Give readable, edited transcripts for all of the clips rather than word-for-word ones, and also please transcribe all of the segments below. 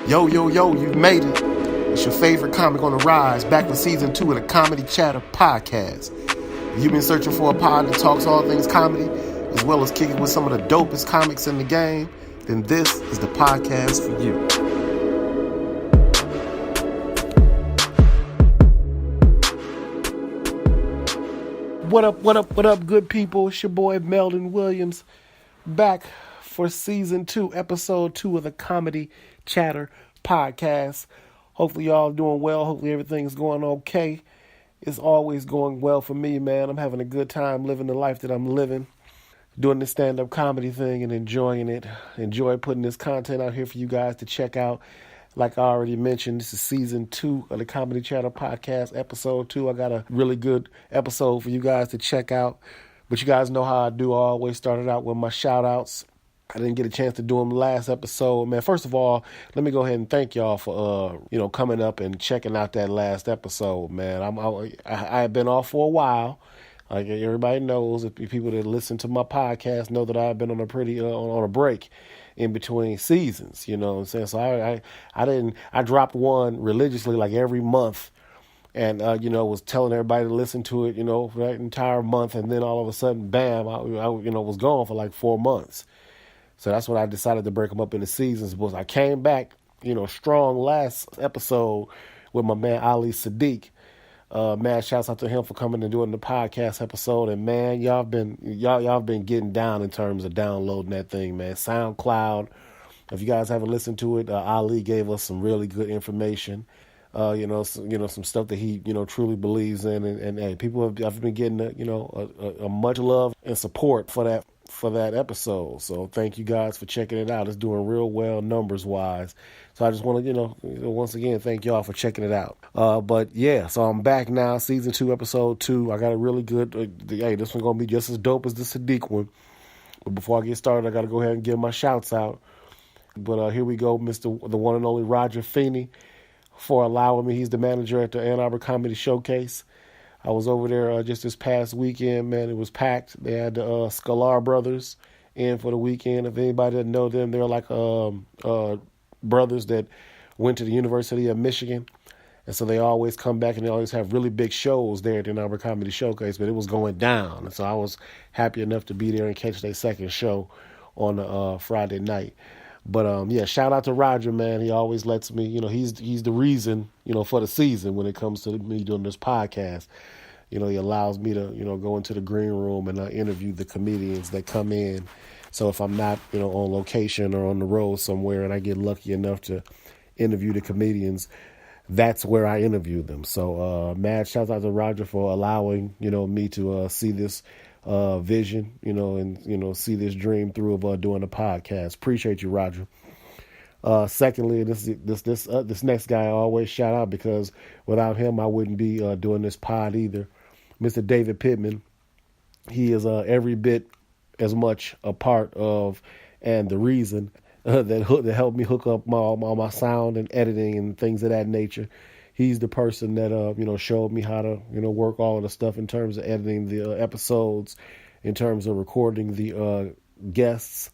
Yo, you've made it. It's your favorite comic on the rise, back with season 2 of the Comedy Chatter podcast. If you've been searching for a pod that talks all things comedy, as well as kicking with some of the dopest comics in the game, then this is the podcast for you. What up, good people? It's your boy Meldon Williams, back for season 2, episode 2 of the Comedy Chatter podcast. Hopefully y'all doing well. Hopefully everything's going okay. It's always going well for me, man. I'm having a good time living the life that I'm living, doing this stand-up comedy thing and enjoying it. Enjoy putting this content out here for you guys to check out. Like I already mentioned, this is season 2 of the Comedy Chatter podcast, episode 2. I got a really good episode for you guys to check out. But you guys know how I do. I always started out with my shout-outs. I didn't get a chance to do them last episode. Man, first of all, let me go ahead and thank y'all for, coming up and checking out that last episode, man. I have been off for a while. Like everybody knows, if people that listen to my podcast know that I've been on a pretty on a break in between seasons. You know what I'm saying? So I dropped one religiously like every month, and was telling everybody to listen to it, for that entire month, and then all of a sudden, bam, I was gone for like 4 months. So that's when I decided to break them up into seasons. But I came back, strong last episode with my man Ali Sadiq. Man, shouts out to him for coming and doing the podcast episode. And man, y'all been getting down in terms of downloading that thing, man. SoundCloud. If you guys haven't listened to it, Ali gave us some really good information. Some stuff that he, truly believes in, and hey, people have been getting a much love and support for that episode. So thank you guys for checking it out. It's doing real well numbers wise. So I just want to, once again, thank y'all for checking it out. But yeah, so I'm back now, season 2, episode 2. I got a really good, this one's going to be just as dope as the Sadiq one. But before I get started, I got to go ahead and give my shouts out. But here we go, the one and only Roger Feeney, for allowing me. He's the manager at the Ann Arbor Comedy Showcase. I was over there just this past weekend, man. It was packed. They had the Scalar brothers in for the weekend. If anybody doesn't know them, they're like brothers that went to the University of Michigan. And so they always come back and they always have really big shows there at the Ann Arbor Comedy Showcase. But it was going down. And so I was happy enough to be there and catch their second show on Friday night. But, shout out to Roger, man. He always lets me, he's the reason, for the season when it comes to me doing this podcast. He allows me to, go into the green room and interview the comedians that come in. So if I'm not, on location or on the road somewhere and I get lucky enough to interview the comedians, that's where I interview them. So mad shout out to Roger for allowing, me to see this vision, and, see this dream through of doing a podcast. Appreciate you, Roger. Secondly, this next guy I always shout out because without him, I wouldn't be doing this pod either. Mr. David Pittman. He is every bit as much a part of and the reason that helped me hook up all my sound and editing and things of that nature. He's the person that, showed me how to, work all of the stuff in terms of editing the episodes, in terms of recording the guests,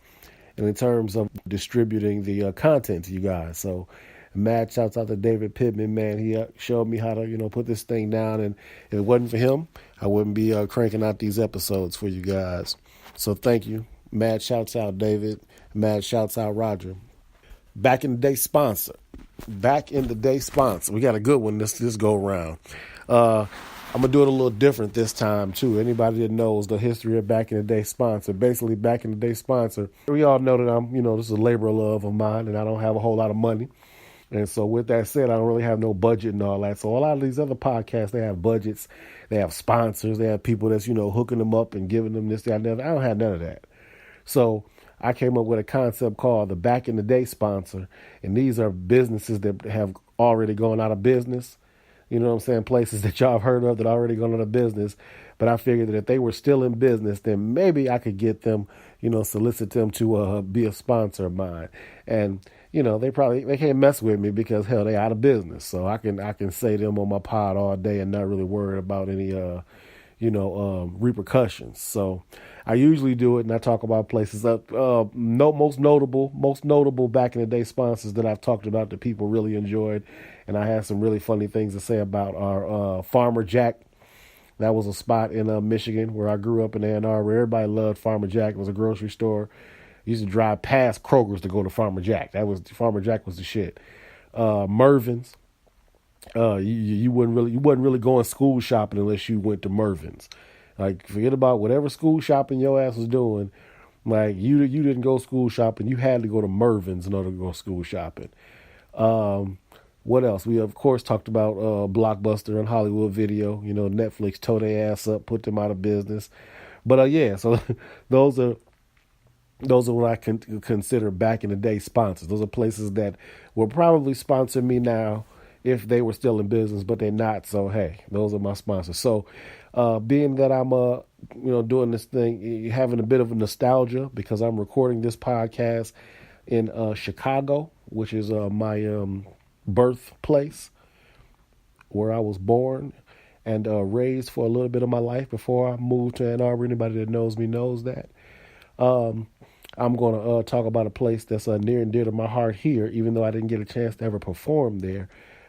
and in terms of distributing the content to you guys. So mad shouts out to David Pittman, man. He showed me how to, put this thing down. And if it wasn't for him, I wouldn't be cranking out these episodes for you guys. So thank you. Mad shouts out, David. Mad shouts out, Roger. Back in the day sponsor. We got a good one this go around. I'm going to do it a little different this time, too. Anybody that knows the history of Back in the Day sponsor. Basically, Back in the Day sponsor. We all know that I'm, this is a labor of love of mine, and I don't have a whole lot of money. And so with that said, I don't really have no budget and all that. So a lot of these other podcasts, they have budgets. They have sponsors. They have people that's, hooking them up and giving them this, that, and that. I don't have none of that. So I came up with a concept called the Back in the Day sponsor. And these are businesses that have already gone out of business. You know what I'm saying? Places that y'all have heard of that already gone out of business. But I figured that if they were still in business, then maybe I could get them, solicit them to be a sponsor of mine. And, they can't mess with me because, hell, they out of business. So I can say them on my pod all day and not really worry about any, repercussions. So I usually do it, and I talk about places up. Most notable back in the day sponsors that I've talked about that people really enjoyed, and I had some really funny things to say about our Farmer Jack. That was a spot in Michigan where I grew up in Ann Arbor. Everybody loved Farmer Jack. It was a grocery store. I used to drive past Kroger's to go to Farmer Jack. Farmer Jack was the shit. Mervin's. You wasn't really going school shopping unless you went to Mervin's. Like, forget about whatever school shopping your ass was doing. Like, you didn't go school shopping. You had to go to Mervin's in order to go school shopping. What else? We of course talked about Blockbuster and Hollywood Video. Netflix tore their ass up, put them out of business. But yeah, so those are what I can consider back in the day sponsors. Those are places that will probably sponsor me now if they were still in business, but they're not. So hey, those are my sponsors. So being that I'm doing this thing, having a bit of a nostalgia because I'm recording this podcast in Chicago, which is my birthplace, where I was born and raised for a little bit of my life before I moved to Ann Arbor. Anybody that knows me knows that. I'm going to talk about a place that's near and dear to my heart here, even though I didn't get a chance to ever perform there.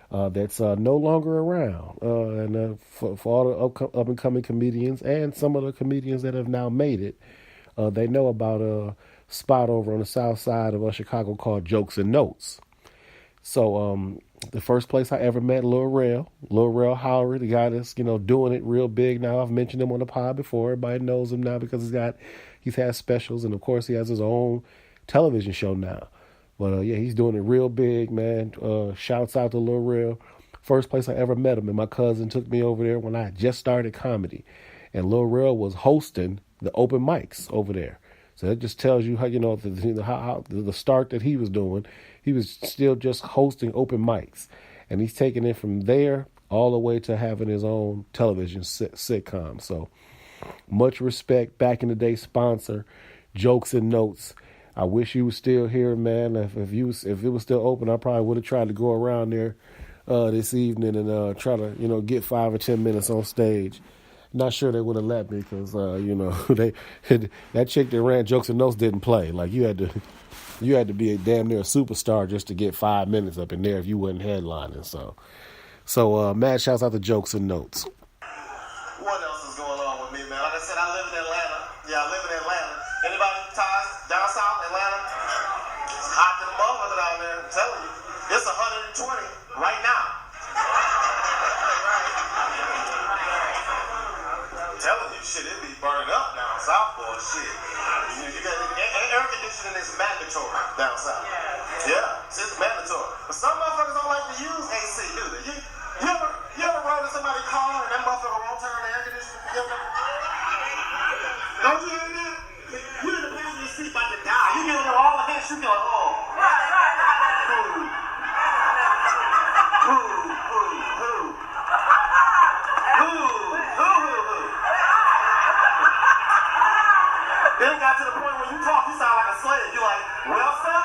That's no longer around. And for all the up and coming comedians and some of the comedians that have now made it, they know about a spot over on the south side of Chicago called Jokes and Notes. So the first place I ever met Lil Rel Howard, the guy that's doing it real big now. I've mentioned him on the pod before. Everybody knows him now because he's had specials, and of course he has his own television show now. But yeah, he's doing it real big, man. Shouts out to Lil Rel. First place I ever met him, and my cousin took me over there when I just started comedy, and Lil Rel was hosting the open mics over there. So that just tells you how the start that he was doing. He was still just hosting open mics, and he's taking it from there all the way to having his own television sitcom. So much respect. Back in the day, sponsor Jokes and Notes. I wish you was still here, man. If it was still open, I probably would have tried to go around there this evening and try to get 5 or 10 minutes on stage. Not sure they would have let me because that chick that ran Jokes and Notes didn't play. Like you had to be a damn near a superstar just to get 5 minutes up in there if you wasn't headlining. So mad shouts out to Jokes and Notes. What else is going on with me, man? Like I said, I live in Atlanta. Yeah, I live in Atlanta. Anybody ties down south Atlanta? It's hot to the motherfucker down there. I'm telling you, it's 120 right now. I'm telling you, shit, it be burning up down south, boy. Shit, you got air conditioning is mandatory down south. Yeah, it's mandatory. But some motherfuckers don't like to use AC, do they? You ever rode in somebody's car and that motherfucker won't turn on the air conditioning? Don't you hear that? You in the passenger seat about to die. You giving them all the hits, you go, oh. Then it got to the point where you talk, you sound like a slave. You're like, well, sir,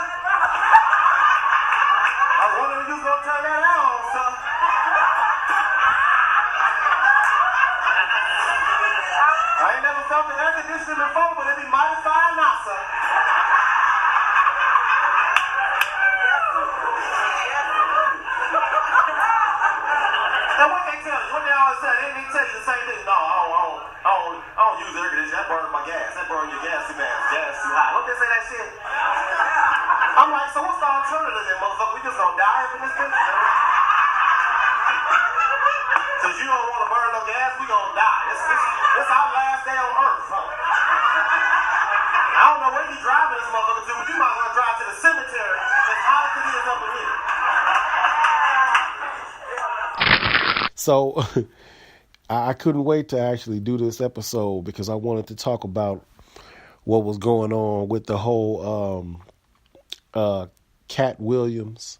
I was wondering if you was going to turn that on, sir. I ain't never felt the air conditioning before, but it be mighty fine now, sir. Now, what they tell you? What they always say? They tell you the same thing. No, I don't use air conditioning. That burns my gas. That burns your gas too bad. Gas too hot. Don't they say that shit? I'm like, so what's the alternative then, motherfucker? We just gonna die up in this bitch? Since you don't want to burn no gas, we gonna die. It's our last day on Earth, huh? I don't know where you driving this motherfucker to, but you might want to drive to the cemetery as hot as it is up in here. So I couldn't wait to actually do this episode because I wanted to talk about what was going on with the whole Cat Williams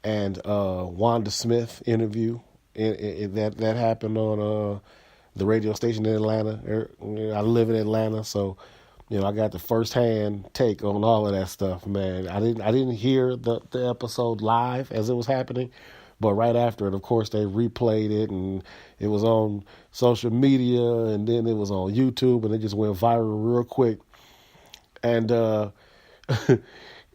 and Wanda Smith interview that happened on the radio station in Atlanta. I live in Atlanta, so I got the firsthand take on all of that stuff, man. I didn't hear the episode live as it was happening, But right after it, of course, they replayed it, and it was on social media, and then it was on YouTube, and it just went viral real quick. And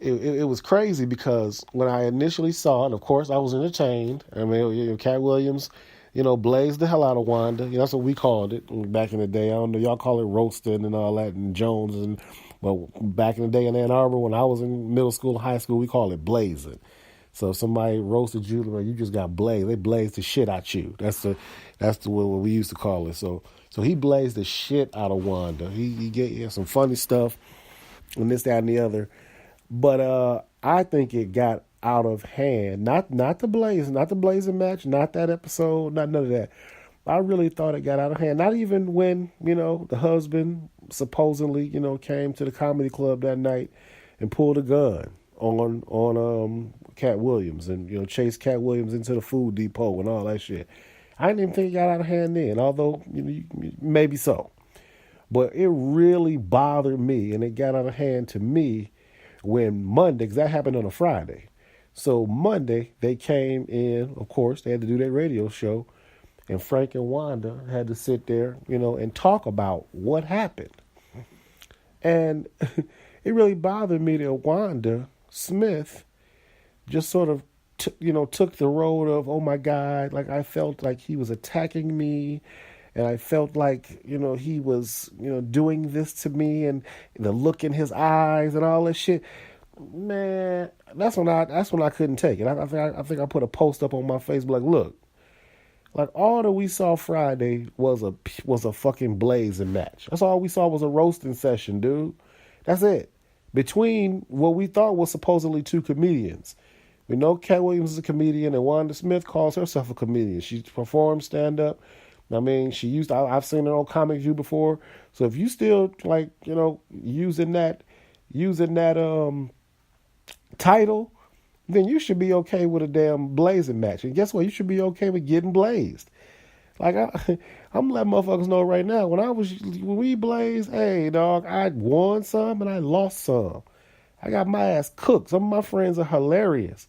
it was crazy because when I initially saw it, of course, I was entertained. I mean, Cat Williams, blazed the hell out of Wanda. That's what we called it back in the day. I don't know, y'all call it roasting and all that, and Jones, but back in the day in Ann Arbor, when I was in middle school, high school, we call it blazing. So if somebody roasted you, you just got blazed. They blazed the shit out you. That's the what we used to call it. So he blazed the shit out of Wanda. He had some funny stuff and this, that, and the other. But I think it got out of hand. Not the blazing match, not that episode, not none of that. I really thought it got out of hand. Not even when, the husband supposedly, came to the comedy club that night and pulled a gun on Cat Williams and, chased Cat Williams into the food depot and all that shit. I didn't even think it got out of hand then, although maybe so. But it really bothered me, and it got out of hand to me when Monday, because that happened on a Friday. So Monday, they came in, of course, they had to do their radio show, and Frank and Wanda had to sit there, and talk about what happened. And it really bothered me that Wanda Smith just sort of, took the road of, oh my God, like I felt like he was attacking me, and I felt like, he was, doing this to me, and the look in his eyes and all that shit. Man, that's when I couldn't take it. I think I put a post up on my Facebook like, look, like all that we saw Friday was a fucking blazing match. That's all we saw was a roasting session, dude. That's it. Between what we thought was supposedly two comedians. We know Cat Williams is a comedian, and Wanda Smith calls herself a comedian. She performs stand-up. I mean, I've seen her on Comic View before. So if you still like, using that title, then you should be okay with a damn blazing match. And guess what? You should be okay with getting blazed. Like I'm letting motherfuckers know right now. When we blazed, hey dog, I won some and I lost some. I got my ass cooked. Some of my friends are hilarious.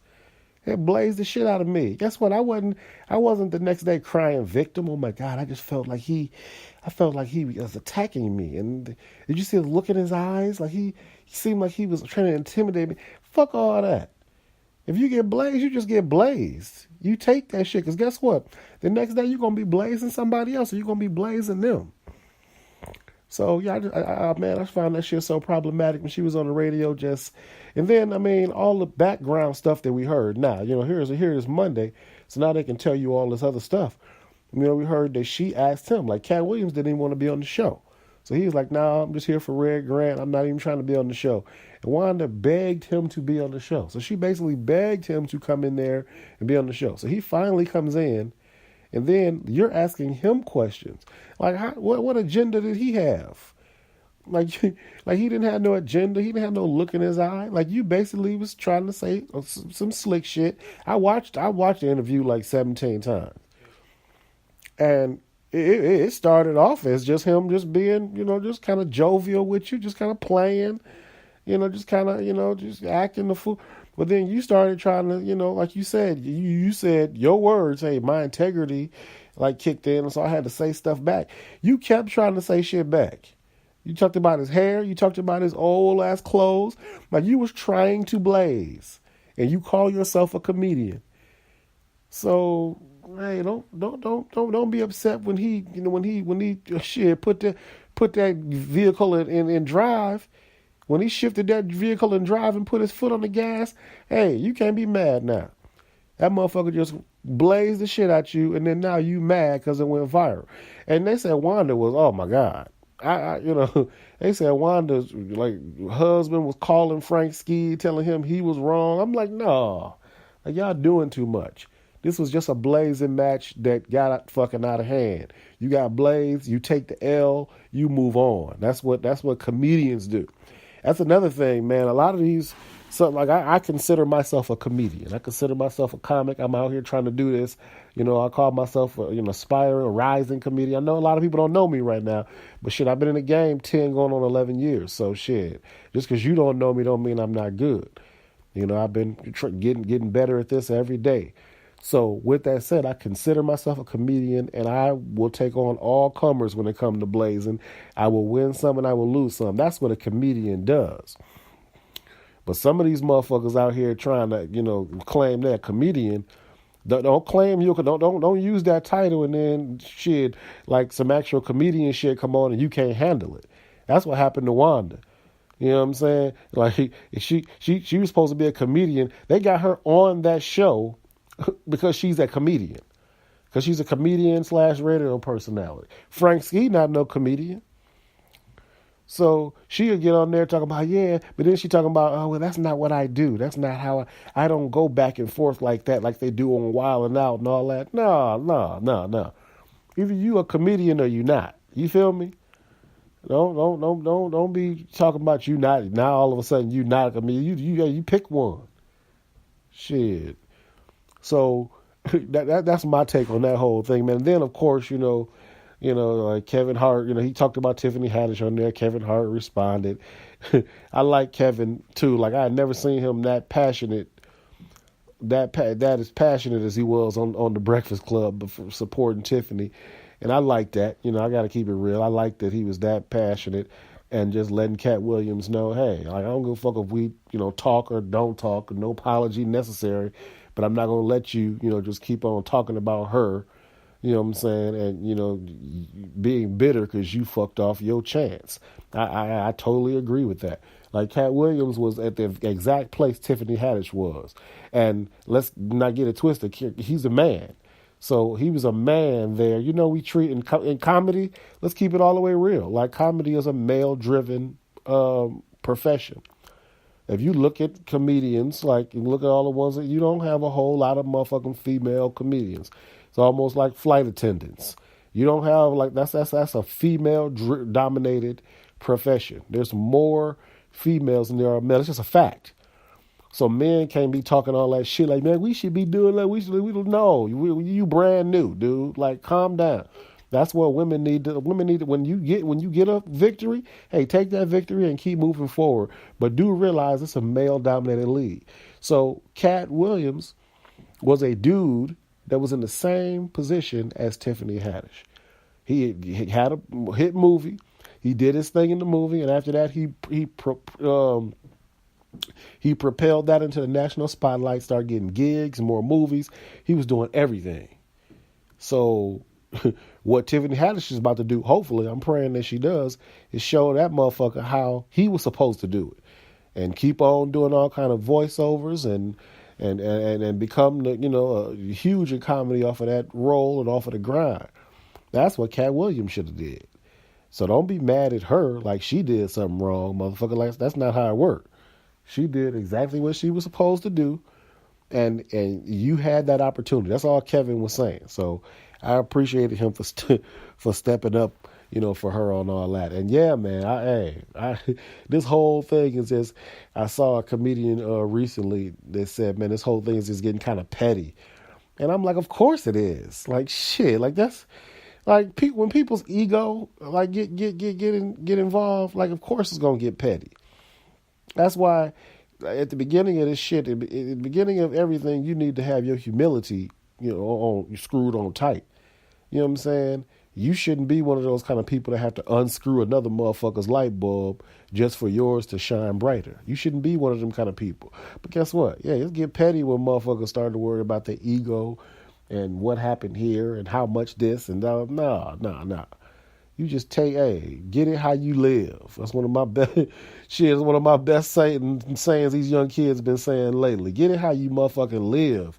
It blazed the shit out of me. Guess what? I wasn't the next day crying victim. Oh my God, I felt like he was attacking me. And did you see the look in his eyes? Like he seemed like he was trying to intimidate me. Fuck all that. If you get blazed, you just get blazed. You take that shit, because guess what? The next day you're going to be blazing somebody else, or you're going to be blazing them. So, yeah, I found that shit so problematic when she was on the radio and then, all the background stuff that we heard. Now, here it is Monday, so now they can tell you all this other stuff. We heard that she asked him, like, Cat Williams didn't even want to be on the show. So he was like, nah, I'm just here for Red Grant. I'm not even trying to be on the show. And Wanda begged him to be on the show. So she basically begged him to come in there and be on the show. So he finally comes in, and then you're asking him questions. Like, what agenda did he have? Like he didn't have no agenda. He didn't have no look in his eye. Like, you basically was trying to say some slick shit. I watched the interview like 17 times. And it started off as just him just being, just kind of jovial with you, just kind of playing, just kind of, just acting the fool. But then you started trying to, like you said, you said your words, hey, my integrity, like, kicked in, and so I had to say stuff back. You kept trying to say shit back. You talked about his hair. You talked about his old ass clothes. Like, you was trying to blaze, and you call yourself a comedian. So, hey, don't be upset when he shit put that vehicle in drive. When he shifted that vehicle in drive and put his foot on the gas, hey, you can't be mad now. That motherfucker just blazed the shit at you, and then now you mad because it went viral. And they said Wanda was, oh my God. They said Wanda's like husband was calling Frank Ski, telling him he was wrong. I'm like, no, like, y'all doing too much. This was just a blazing match that got fucking out of hand. You got blazed, you take the L, you move on. That's what comedians do. That's another thing, man. A lot of these, I consider myself a comedian. I consider myself a comic. I'm out here trying to do this. I call myself an aspiring, rising comedian. I know a lot of people don't know me right now, but shit, I've been in the game 10 going on 11 years. So shit, just because you don't know me don't mean I'm not good. I've been getting better at this every day. So with that said, I consider myself a comedian, and I will take on all comers when it comes to blazing. I will win some and I will lose some. That's what a comedian does. But some of these motherfuckers out here trying to, claim they're a comedian. Don't claim you. Don't use that title and then shit like some actual comedian shit come on and you can't handle it. That's what happened to Wanda. You know what I'm saying? Like she was supposed to be a comedian. They got her on that show because she's a comedian. Because she's a comedian / radio personality. Frank Ski not no comedian. So she'll get on there talking about, yeah, but then she talking about, oh, well, that's not what I do. That's not how I don't go back and forth like that, like they do on Wild and Out and all that. No. Either you a comedian or you not. You feel me? Don't be talking about you not, now all of a sudden you not a comedian. You pick one. Shit. So that's my take on that whole thing, man. And then of course, like Kevin Hart, he talked about Tiffany Haddish on there. Kevin Hart responded. I like Kevin too. Like I had never seen him that passionate, that as passionate as he was on the Breakfast Club for supporting Tiffany. And I like that. I got to keep it real. I like that he was that passionate and just letting Cat Williams know, hey, like I don't give a fuck if we, talk or don't talk, no apology necessary, but I'm not going to let you, just keep on talking about her. You know what I'm saying? And, being bitter because you fucked off your chance. I totally agree with that. Like, Cat Williams was at the exact place Tiffany Haddish was. And let's not get it twisted. He's a man. So he was a man there. We treat in comedy, let's keep it all the way real. Like, comedy is a male-driven profession. If you look at comedians, like, you look at all the ones that you don't have a whole lot of motherfucking female comedians. It's almost like flight attendants. You don't have like that's a female dominated profession. There's more females than there are males. It's just a fact. So men can't be talking all that shit like, man, we should be doing that. We don't know. You brand new, dude. Like, calm down. That's what women need. Women need when you get a victory. Hey, take that victory and keep moving forward. But do realize it's a male dominated league. So Cat Williams was a dude that was in the same position as Tiffany Haddish. He had a hit movie. He did his thing in the movie, and after that, he propelled that into the national spotlight. Started getting gigs, more movies. He was doing everything. So, what Tiffany Haddish is about to do, hopefully, I'm praying that she does, is show that motherfucker how he was supposed to do it, and keep on doing all kind of voiceovers and become a huge in comedy off of that role and off of the grind. That's what Cat Williams should have did. So don't be mad at her like she did something wrong, motherfucker. Like, that's not how it worked. She did exactly what she was supposed to do, and you had that opportunity. That's all Kevin was saying. So I appreciated him for stepping up, for her on all that. And yeah, man, this whole thing is just, I saw a comedian recently that said, man, this whole thing is just getting kind of petty. And I'm like, of course it is. Like, shit, like that's like when people's ego like get involved, like of course it's gonna get petty. That's why at the beginning of this shit, at the beginning of everything, you need to have your humility, screwed on tight. You know what I'm saying? You shouldn't be one of those kind of people that have to unscrew another motherfucker's light bulb just for yours to shine brighter. You shouldn't be one of them kind of people. But guess what? Yeah, it's get petty when motherfuckers start to worry about their ego and what happened here and how much this and that. Nah. You just get it how you live. That's one of my best shit. It's one of my best sayings these young kids been saying lately. Get it how you motherfucking live.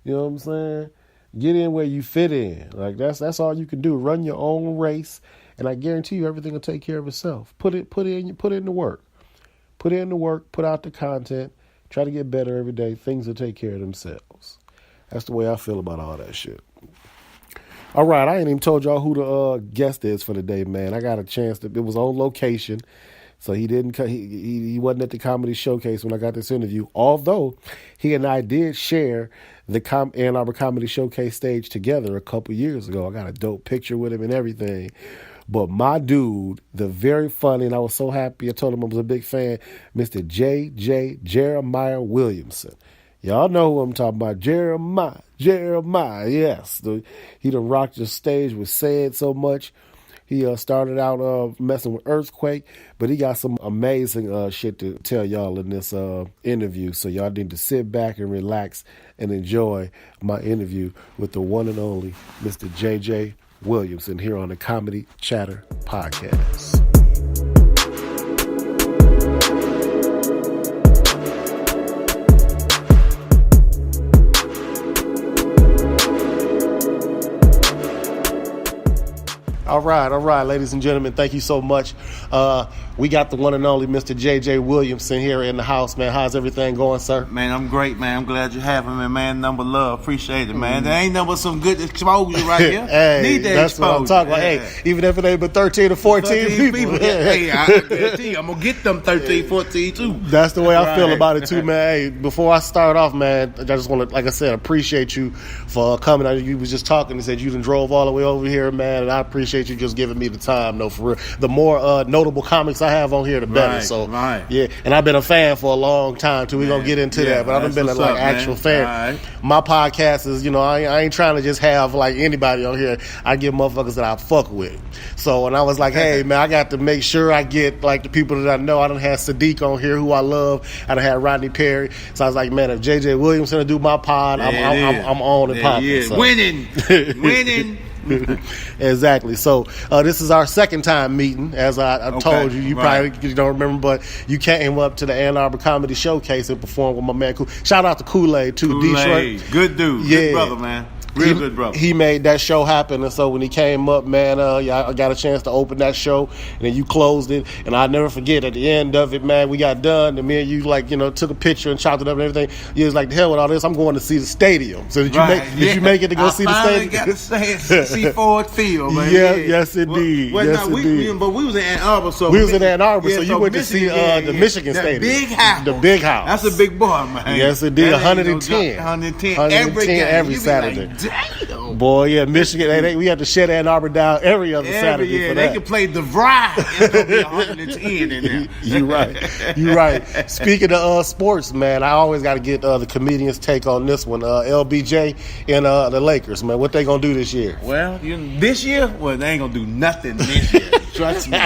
You know what I'm saying? Get in where you fit in. Like that's all you can do. Run your own race, and I guarantee you everything will take care of itself. Put in the work. Put in the work. Put out the content. Try to get better every day. Things will take care of themselves. That's the way I feel about all that shit. All right, I ain't even told y'all who the guest is for the day, man. I got a chance it was on location, so he didn't. He wasn't at the comedy showcase when I got this interview. Although he and I did share the Ann Arbor Comedy Showcase stage together a couple years ago. I got a dope picture with him and everything. But my dude, the very funny, and I was so happy. I told him I was a big fan, Mr. J. Jeremiah Williamson. Y'all know who I'm talking about. Jeremiah. Yes. He done rocked the stage with Said so much. He started out messing with Earthquake, but he got some amazing shit to tell y'all in this interview. So y'all need to sit back and relax and enjoy my interview with the one and only Mr. J.J. Williamson here on the Comedy Chatter Podcast. All right, ladies and gentlemen, thank you so much. We got the one and only Mr. J.J. Williamson here in the house, man. How's everything going, sir? Man, I'm great, man. I'm glad you having me, man. Number love. Appreciate it, man. There ain't number some good exposure right here. Hey, need that that's exposure. what I'm talking about. Hey, even if it ain't but 13 or 14 people. Hey, I guarantee you, I'm going to get them 13, 14 too. That's the way I feel about it too, man. Hey, before I start off, man, I just want to, like I said, appreciate you for coming. You was just talking and said you done drove all the way over here, man, and I appreciate you just giving me the time, for real. The more notable comics I have on here, the better. Yeah, and I've been a fan for a long time too. We're gonna get into that, but I've been an actual fan. Right. My podcast is, I ain't trying to just have like anybody on here. I get motherfuckers that I fuck with. So, and I was like, hey man, I got to make sure I get like the people that I know. I done had Sadiq on here, who I love. I done had Rodney Perry. So I was like, man, if JJ Williamson will do my pod, I'm on and popping. So. Winning. Exactly. So this is our second time meeting, as I told you. You probably don't remember, but you came up to the Ann Arbor Comedy Showcase and performed with my man. Shout out to Kool-Aid too. Kool-Aid. Good dude. Yeah. Good brother, man. Real good brother. He made that show happen, and so when he came up, man, I got a chance to open that show, and then you closed it, and I'll never forget at the end of it, man, we got done, and me and you, took a picture and chopped it up and everything. You was like, the hell with all this, I'm going to see the stadium. So did you make it to go see the stadium? I finally got to see Ford Field, man. Yeah, yes indeed. But we was in Ann Arbor, so we was in Ann Arbor, so you went to see the Michigan Stadium. The big house. That's a big boy, man. Yes indeed, 110. 110 every Saturday. Damn. Boy, yeah, Michigan. We had to shut Ann Arbor down every other Saturday for that. They could play the Vride. It's gonna be 110 in there. You're right. Speaking of sports, man, I always got to get the comedians' take on this one. LBJ and the Lakers, man, what they gonna do this year? Well, this year, they ain't gonna do nothing this year. Trust me.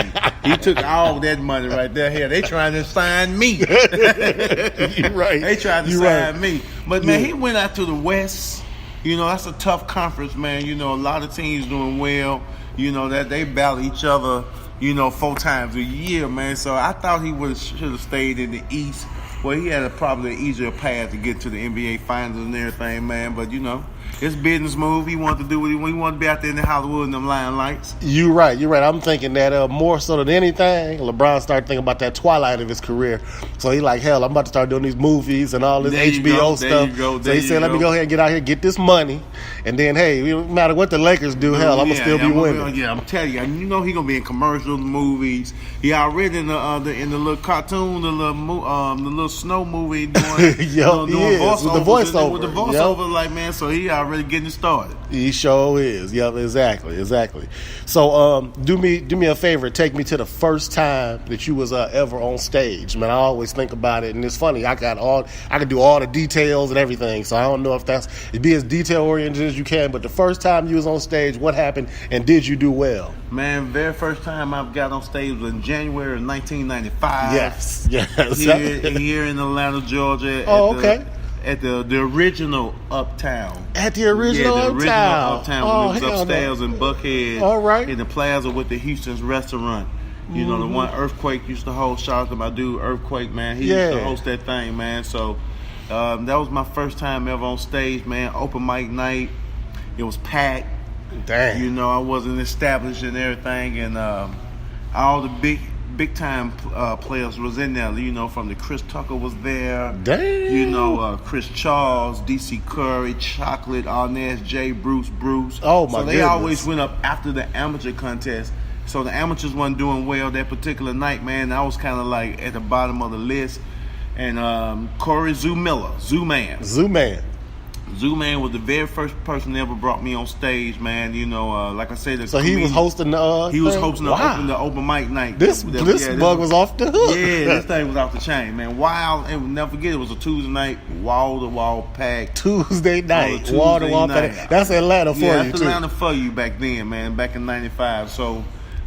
He took all that money right there. Here, they trying to sign me. You're right. They trying to sign me. But man, he went out to the West. That's a tough conference, man. A lot of teams doing well. That they battle each other, 4 times a year, man. So I thought he should have stayed in the East. Well, he had probably an easier path to get to the NBA Finals and everything, man. But, it's business move. He wanted to do what he wanted to be out there in the Hollywood and them lion lights. You're right. I'm thinking that more so than anything, LeBron started thinking about that twilight of his career. So he like, hell, I'm about to start doing these movies and all this HBO stuff. So he said, let me go ahead and get out here, get this money. And then, hey, no matter what the Lakers do, I'm going to still be winning. I'm telling you, he's going to be in commercials, movies. He already in the little cartoon, the little snow movie doing, doing voiceover. With the voiceover, like, man, so he already getting started. He sure is. Yep, exactly. So, do me a favor. Take me to the first time that you was ever on stage. Man, I always think about it, and it's funny. I can do all the details and everything. So I don't know if it'd be as detail oriented as you can. But the first time you was on stage, what happened, and did you do well? Man, very first time I got on stage was in January of 1995. Yes. Here in Atlanta, Georgia. Okay. At the original Uptown. At the original Uptown? Yeah, the original Uptown. When it was upstairs in Buckhead. All right. In the plaza with the Houston's restaurant. The one Earthquake used to host. Shout out to my dude Earthquake, man. He used to host that thing, man. So that was my first time ever on stage, man. Open mic night. It was packed. Dang. I wasn't established and everything. And all the big time players was in there. From the Chris Tucker was there. Dang. Chris Charles, DC Curry, Chocolate, Arnaz J, Bruce. Oh my! So they always went up after the amateur contest. So the amateurs wasn't doing well that particular night, man. I was kind of like at the bottom of the list. And Corey Zoo Man. Zoo Man was the very first person that ever brought me on stage, man. You know, like I said, so he was hosting the. He was thing? hosting the open mic night. This bug was off the hook. Yeah, this thing was off the chain, man. Wild, and we'll never forget. It was a Tuesday night, wall to wall packed. Tuesday night, wall to wall packed. That's Atlanta for you, that's Atlanta for you back then, man. Back in '95. So,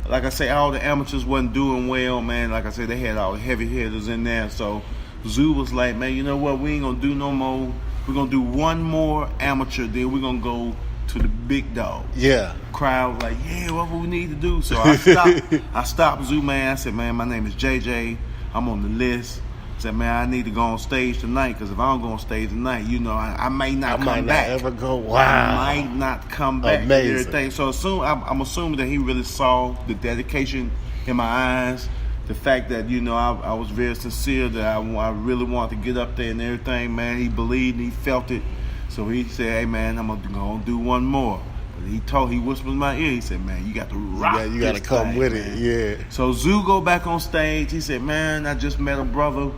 like I say, all the amateurs wasn't doing well, man. Like I said, they had all the heavy hitters in there. So, Zoo was like, man, you know what? We ain't gonna do no more. We're going to do one more amateur, then we're going to go to the big dog. Yeah. Crowd was like, yeah, what we need to do? So I stopped Zoo Man. I said, man, my name is JJ. I'm on the list. I said, man, I need to go on stage tonight, because if I don't go on stage tonight, you know, I may not come back. Ever go. Wow. I might not come back. Amazing. So I'm assuming that he really saw the dedication in my eyes. The fact that, you know, I was very sincere, that I really wanted to get up there and everything, man. He believed, he felt it. So he said, hey, man, I'm going to do one more. But he whispered in my ear, he said, man, you got to rock. Yeah, you got to come thing, with man. it, yeah. So Zoo go back on stage. He said, man, I just met a brother.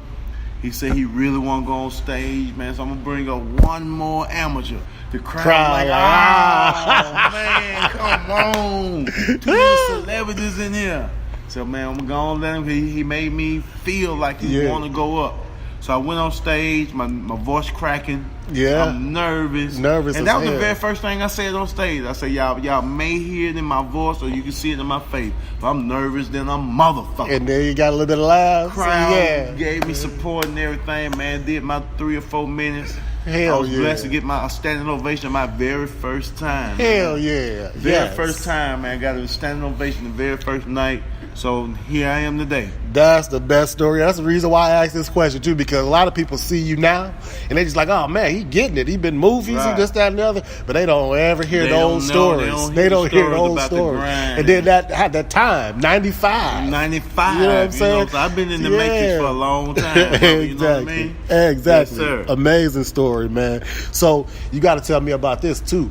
He said he really want to go on stage, man. So I'm going to bring up one more amateur. The crowd like, man, come on. Too many celebrities in here. So, man, I'm going to let him. He made me feel like he want to go up. So I went on stage, my voice cracking. Yeah. I'm nervous. And that was the very first thing I said on stage. I said, y'all may hear it in my voice or you can see it in my face. But I'm nervous, then I'm motherfucker. And then you got a little bit of laughs. Crowd gave me support and everything, man. Did my 3 or 4 minutes. I was blessed to get my standing ovation my very first time. Hell yeah. Very first time, man. I got a standing ovation the very first night. So here I am today. That's the best story. That's the reason why I asked this question too, because a lot of people see you now and they just like, oh man, he getting it. He been movies and this, that, and the other, but they don't ever hear the old stories. They don't hear the old stories. And then that had that time, 95. 95. You know what I'm saying? So I've been in the Matrix for a long time. Exactly. You know what I mean? Exactly. Yes, sir. Amazing story, man. So you got to tell me about this too.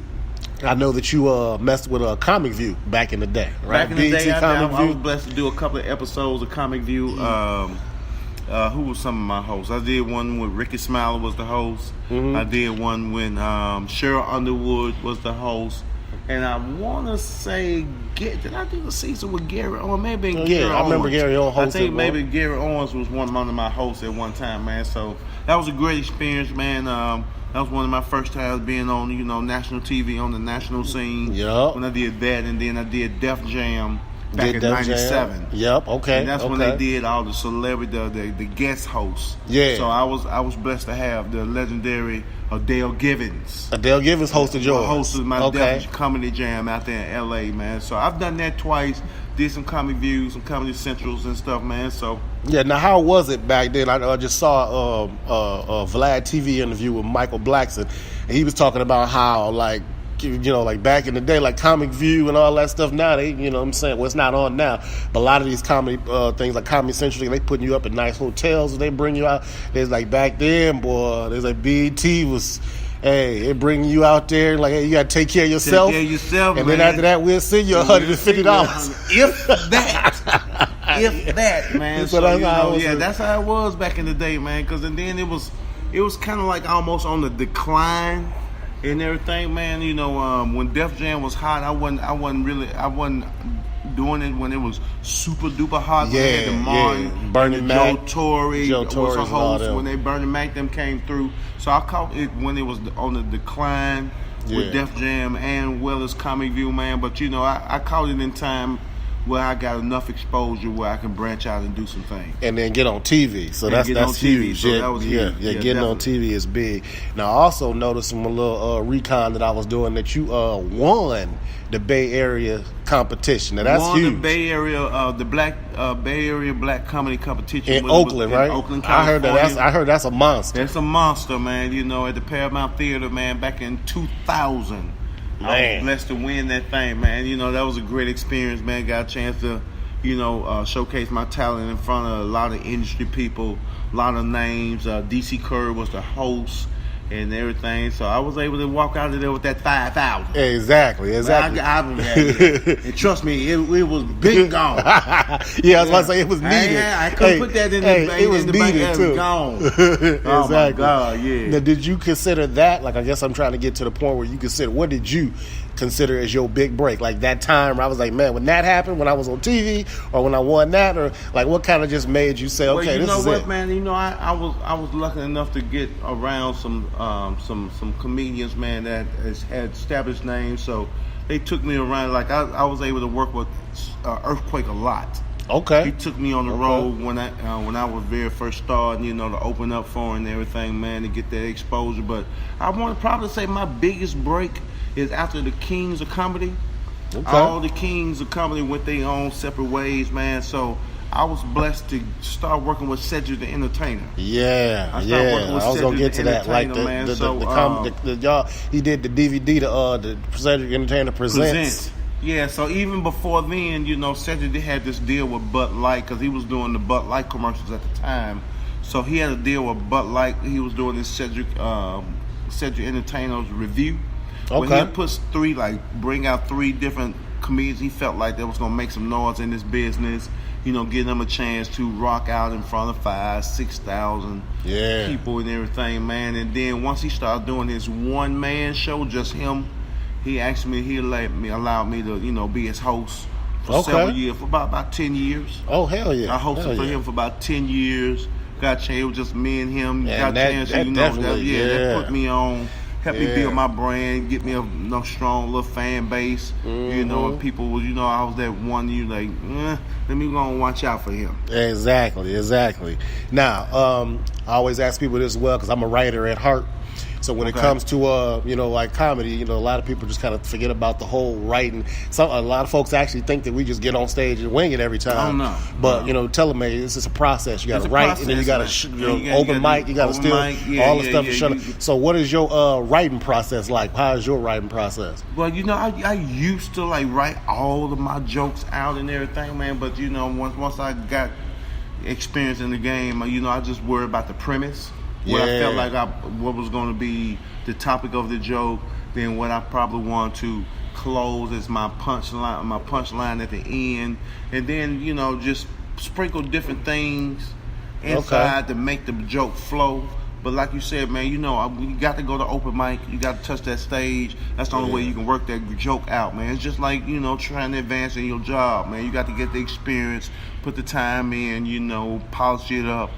I know that you messed with Comic View back in the day, right? Back in the day, I was blessed to do a couple of episodes of Comic View. Who was some of my hosts? I did one with Ricky Smiler was the host. Mm-hmm. I did one when Cheryl Underwood was the host. And I want to say, did I do a season with Gary Owens? Maybe Gary Owens. I remember Gary Owens hosted. I think maybe Gary Owens was one of my hosts at one time, man. So that was a great experience, man. That was one of my first times being on, you know, national TV, on the national scene. Yep. When I did that, and then I did Def Jam back in '97. Yep. Okay. And that's when they did all the celebrity, the guest hosts. Yeah. So I was blessed to have the legendary Adele Givens. Adele Givens hosted yours. Hosted my Def Comedy Jam out there in LA, man. So I've done that twice. Did some Comic Views, some Comedy Centrals and stuff, man. So yeah. Now, how was it back then? I just saw a Vlad TV interview with Michael Blackson, and he was talking about how, like, you know, like back in the day, like Comic View and all that stuff. Now they, you know what I'm saying, well, it's not on now, but a lot of these comedy things like Comedy Central, they putting you up in nice hotels and they bring you out. There's like back then, boy, there's like BET was, hey, it bringing you out there like, hey, you got to take care of yourself. Take care of yourself, and man. then after that, we'll send you $150. If that. If that, man. So, that's how it was back in the day, man. Because then it was kind of like almost on the decline and everything, man. You know, when Def Jam was hot, I wasn't doing it when it was super duper hot. Bernie Mac, Joe Torre was a host when Bernie Mac them came through. So I caught it when it was on the decline with Def Jam and well as Comic View, man. But you know, I caught it in time where I got enough exposure where I can branch out and do some things. And then get on TV. So that's huge. So that was huge. Getting definitely on TV is big. Now, I also noticed from a little recon that I was doing that you won the Bay Area competition. Now, that's huge. The Bay Area, the Bay Area Black Comedy Competition. In Oakland, right? In Oakland, California. I heard that's a monster. That's a monster, man. You know, at the Paramount Theater, man, back in 2000. Man. I was blessed to win that thing, man. You know, that was a great experience, man. Got a chance to, you know, showcase my talent in front of a lot of industry people, a lot of names. DC Curry was the host. and everything. So I was able to walk out of there with that 5,000. Exactly. And trust me, it was big and gone. Yeah, I was about to say it was needed. I couldn't put that in the bank. It was needed too. Gone. Exactly. Oh my God, yeah. Now, did you consider that? Like, I guess I'm trying to get to the point where you consider. What did you consider as your big break? Like that time where I was like, man, when that happened, when I was on TV, or when I won that, or like what kind of just made you say, okay, this is it? Man, I was lucky enough to get around some comedians, man, that had established names. So they took me around. Like I was able to work with Earthquake a lot. Okay. He took me on the road when I was very first starting, to open up for him and everything, man, to get that exposure. But I want to probably say my biggest break is after the Kings of Comedy. Okay. All the Kings of Comedy went their own separate ways, man. So I was blessed to start working with Cedric the Entertainer. Yeah, I was gonna get to that. Like y'all, he did the DVD, the Cedric the Entertainer Presents. Yeah, so even before then, Cedric had this deal with Bud Light because he was doing the Bud Light commercials at the time. So he had a deal with Bud Light. He was doing this Cedric Entertainer's review. Okay. When he bring out 3 different comedians he felt like that was gonna make some noise in this business. Give them a chance to rock out in front of 5,000-6,000 people and everything, man. And then once he started doing his one-man show, just him, he allowed me to, be his host for several years, for about 10 years. Oh, hell yeah. I hosted for him for about 10 years. Got a chance, it was just me and him. Yeah, got a chance, that put me on. Helped me build my brand, get me a strong little fan base, and people was, I was that one, let me go and watch out for him. Exactly. Now, I always ask people this as well, because I'm a writer at heart. So when it comes to like comedy, a lot of people just kind of forget about the whole writing. A lot of folks actually think that we just get on stage and wing it every time. Oh no! But tell them, man, this is a process. You got to write, and then you got to open mic. You got to steal all the stuff to shut up. So what is your writing process like? How is your writing process? Well, I used to write all of my jokes out and everything, man. But once I got experience in the game, I just worry about the premise. What I felt like what was going to be the topic of the joke, then what I probably want to close as my punchline at the end, and then just sprinkle different things inside to make the joke flow. But like you said, man, you got to go to open mic. You got to touch that stage. That's the only way you can work that joke out, man. It's just like, trying to advance in your job, man. You got to get the experience, put the time in, polish it up.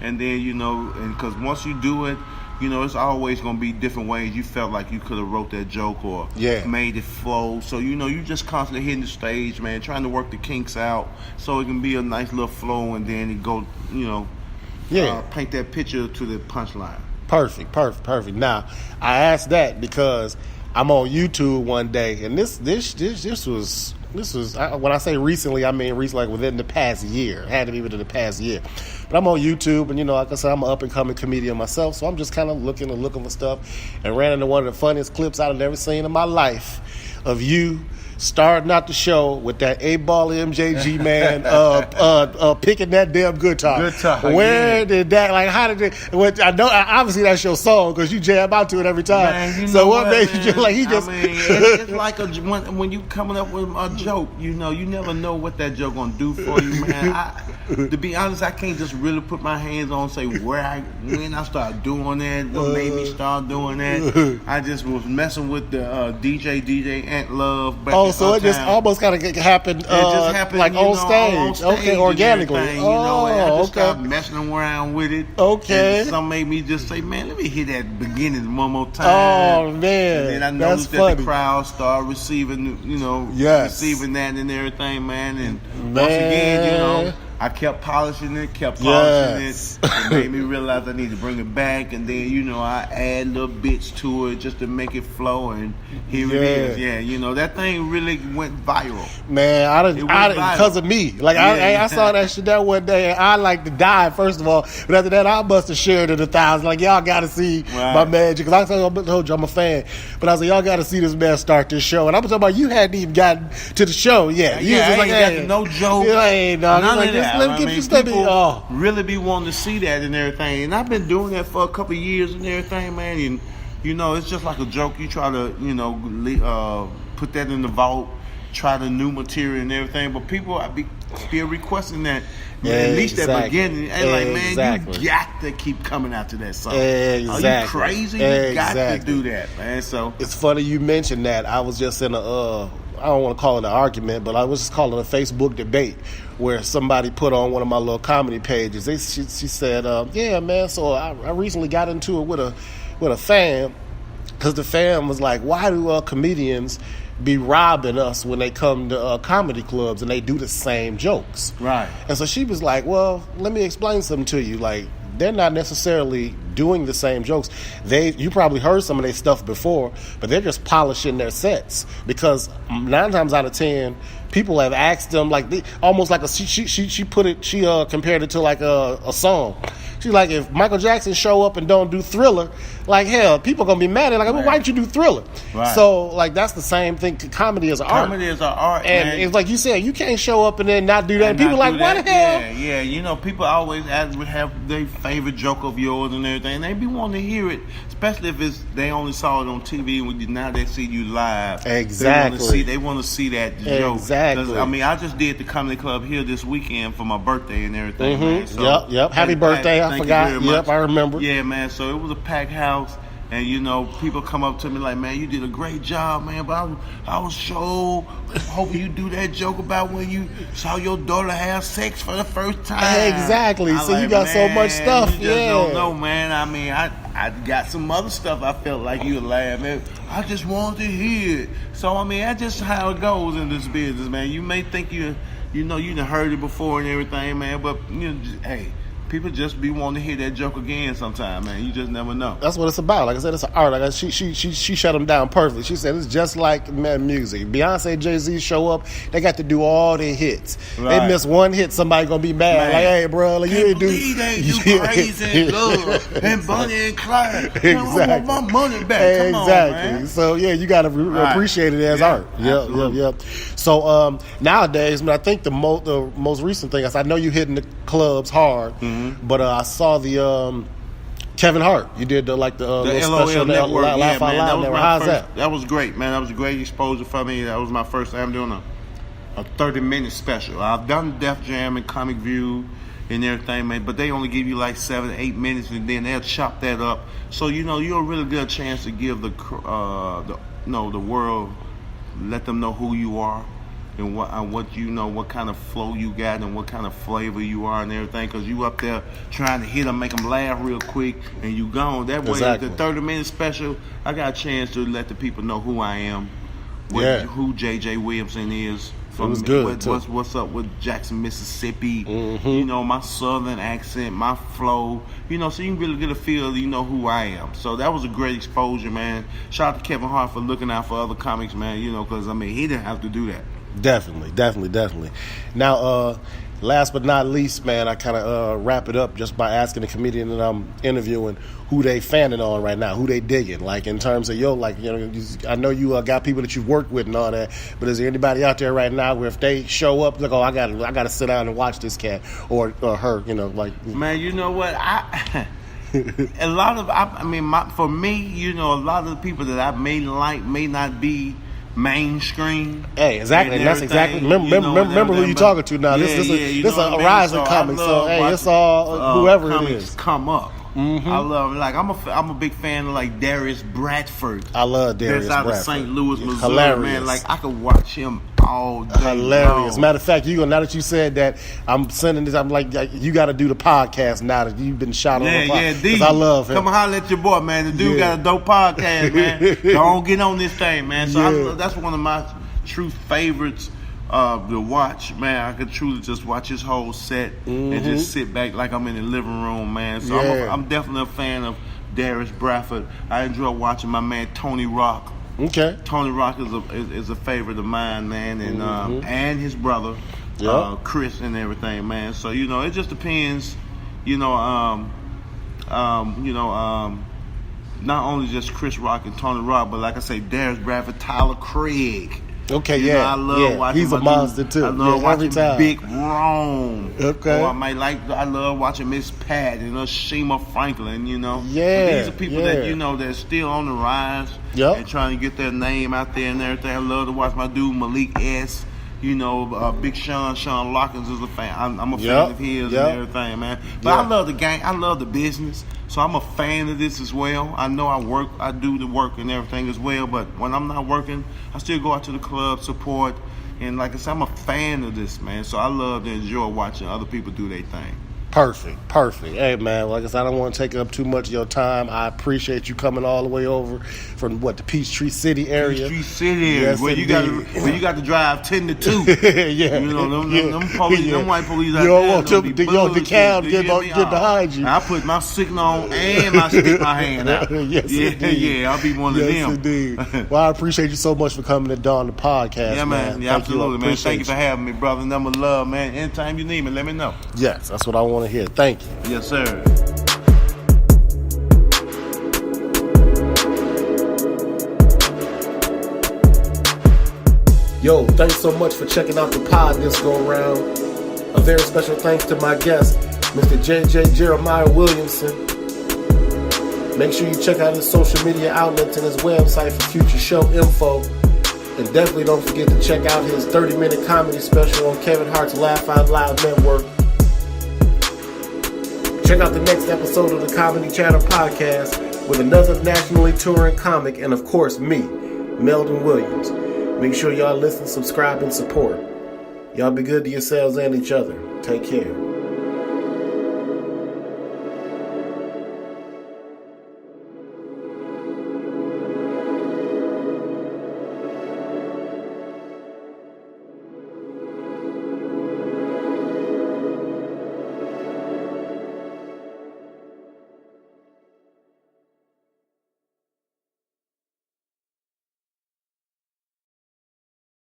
And then, and because once you do it, it's always going to be different ways you felt like you could have wrote that joke or made it flow. So, you just constantly hitting the stage, man, trying to work the kinks out so it can be a nice little flow, and then it go, paint that picture to the punchline. Perfect. Now, I asked that because I'm on YouTube one day, and this was when I say recently, I mean recently, like within the past year. It had to be within the past year. But I'm on YouTube, and like I said, I'm an up-and-coming comedian myself, so I'm just kind of looking for stuff, and ran into one of the funniest clips I've ever seen in my life of you starting out the show with that 8-ball MJG, man, picking that damn guitar. Where did that, how did it, I know, obviously that's your song, because you jam out to it every time. Man, so what made you just, it's like when you coming up with a joke, you never know what that joke gonna do for you, man. To be honest, I can't just really put my hands on and say when I started doing that, what made me start doing that. I just was messing with the DJ Ant Love back so it just almost kind of happened, like on stage. Okay, organically. And I just started messing around with it. Okay. And some made me just say, man, let me hit that beginning one more time. Oh, man. And then I noticed that the crowd started receiving, receiving that and everything, man. And once again, I kept polishing it. It made me realize I need to bring it back. And then, I add little bits to it just to make it flow. And here it is. Yeah, that thing really went viral. Man, I because of me. I saw that shit that one day, and I like to die, first of all. But after that, I must have shared it 1,000. Like, y'all got to see my magic. Because I told you I'm a fan. But I was like, y'all got to see this man start this show. And I'm talking about you hadn't even gotten to the show yet. You was just like, got no joke. None of that. let me get this people really be wanting to see that and everything. And I've been doing that for a couple of years and everything, man. And it's just like a joke. You try to, put that in the vault, try the new material and everything. But people still requesting that. At least at beginning, and like, man, you got to keep coming out to that song. Exactly. Are you crazy? You got to do that, man. So it's funny you mentioned that. I was just in I don't want to call it an argument, but I was just calling a Facebook debate where somebody put on one of my little comedy pages. She said, "Yeah, man. So I recently got into it with a fan, because the fan was like, why do comedians be robbing us when they come to comedy clubs and they do the same jokes?" Right. And so she was like, well, let me explain something to you. Like, they're not necessarily doing the same jokes. You probably heard some of their stuff before, but they're just polishing their sets, because 9 times out of 10, people have asked them, like, almost like she compared it to like a song. She's like, if Michael Jackson show up and don't do Thriller, like, hell, people are going to be mad at like, well, why didn't you do Thriller? Right. So, like, that's the same thing. Comedy is an art. Comedy is an art, and man. it's like you said, you can't show up and then not do that. And people are like, why the hell? Yeah. People always have their favorite joke of yours and everything. And they be wanting to hear it, especially if they only saw it on TV and now they see you live. Exactly. They want to see that joke. Exactly. I mean, I just did the comedy club here this weekend for my birthday and everything, man. So, yep. Happy birthday. I forgot. Yep, I remember. Yeah, man. So it was a packed house. And, people come up to me like, man, you did a great job, man. But I was so hoping you do that joke about when you saw your daughter have sex for the first time. Exactly. So you got so much stuff. You just don't know, man. I mean, I got some other stuff I felt like you would laugh at. I just wanted to hear it. So, I mean, that's just how it goes in this business, man. You may think you done heard it before and everything, man. But, hey. People just be wanting to hear that joke again sometime, man. You just never know. That's what it's about. Like I said, it's an art. Like she shut them down perfectly. She said it's just like music. Beyonce, Jay-Z show up, they got to do all their hits. Right. They miss one hit, somebody gonna be mad. Man. Like, hey, bro, like, you ain't do. You crazy and love and Bonnie and Clyde. Exactly. I want my money back. Come on, man. So yeah, you gotta appreciate it as art. Yep. So nowadays, I think the most recent thing is, I know you hitting the clubs hard. Mm-hmm. But I saw the Kevin Hart. You did the little special network. Laugh Out Loud network. How's that? That was great, man. That was a great exposure for me. That was my first time doing a 30-minute special. I've done Def Jam and Comic View and everything, man. But they only give you like 7-8 minutes, and then they'll chop that up. So you're a really good chance to give the world, let them know who you are. And what what kind of flow you got and what kind of flavor you are and everything, because you up there trying to hit them, make them laugh real quick, and you gone. That way, the 30-minute special, I got a chance to let the people know who I am, who J.J. Williamson is. It was good. What's up with Jackson, Mississippi? Mm-hmm. My southern accent, my flow. So you can really get a feel. Who I am. So that was a great exposure, man. Shout out to Kevin Hart for looking out for other comics, man. Because he didn't have to do that. Definitely. Now, last but not least, man, I kind of wrap it up just by asking the comedian that I'm interviewing who they fanning on right now, who they digging, like in terms of I know you got people that you've worked with and all that, but is there anybody out there right now where if they show up, like, oh, I gotta sit down and watch this cat or her, Man, you know what? A lot of, for me, a lot of the people that I may like may not be mainstream. Hey, exactly. And that's exactly. Remember who you talking to now. This is a rising comic. So hey, it's all whoever it is. Come up. Mm-hmm. I love I'm a big fan of like Darius Bradford. I love Darius Bradford. That's out of St. Louis, Missouri. Hilarious. Man. Like I could watch him all day. Hilarious. Long. Matter of fact, now that you said that, I'm sending this. I'm like, you got to do the podcast now that you've been shot on the podcast. Because I love him. Come on, holler at your boy, man. The dude got a dope podcast, man. Don't get on this thing, man. So that's one of my true favorites. To watch, man. I could truly just watch his whole set and just sit back like I'm in the living room, man. So I'm definitely a fan of Darius Bradford. I enjoy watching my man Tony Rock. Okay. Tony Rock is a favorite of mine, man, and his brother, Chris, and everything, man. So it just depends, not only just Chris Rock and Tony Rock, but like I say, Darius Bradford, Tyler Craig. Okay, You know, I love watching. He's a monster too. I love watching every time. Big Rome. Okay. Or I love watching Miss Pat and Shima Franklin. You know. Yeah. But these are people that that's still on the rise. Yep. And trying to get their name out there and everything. I love to watch my dude Malik S. You know, Big Sean Lockins is a fan. I'm a fan of his and everything, man. But I love the game. I love the business. So I'm a fan of this as well. I know I do the work and everything as well. But when I'm not working, I still go out to the club, support. And like I said, I'm a fan of this, man. So I love to enjoy watching other people do their thing. Perfect. Hey, man, like I said, I don't want to take up too much of your time. I appreciate you coming all the way over from, the Peachtree City area. Peachtree City, yes, where you got to drive 10 to 2. Yeah. You know, them police, them white police out you don't want there. the cow get behind you. I put my signal on and I stick my hand out. I'll be one of them. Yes, indeed. Well, I appreciate you so much for coming to Dawn the podcast, yeah, man. Yeah, absolutely, man. Thank you for having me, brother. Number love, man. Anytime you need me, let me know. Yes, that's what I want to hear. Thank you. Yes, sir. Yo, thanks so much for checking out the pod this go around. A very special thanks to my guest, Mr. JJ Jeremiah Williamson. Make sure you check out his social media outlets and his website for future show info. And definitely don't forget to check out his 30-minute comedy special on Kevin Hart's Laugh Out Loud Network. Check out the next episode of the Comedy Chatter Podcast with another nationally touring comic and, of course, me, Meldon Williams. Make sure y'all listen, subscribe, and support. Y'all be good to yourselves and each other. Take care.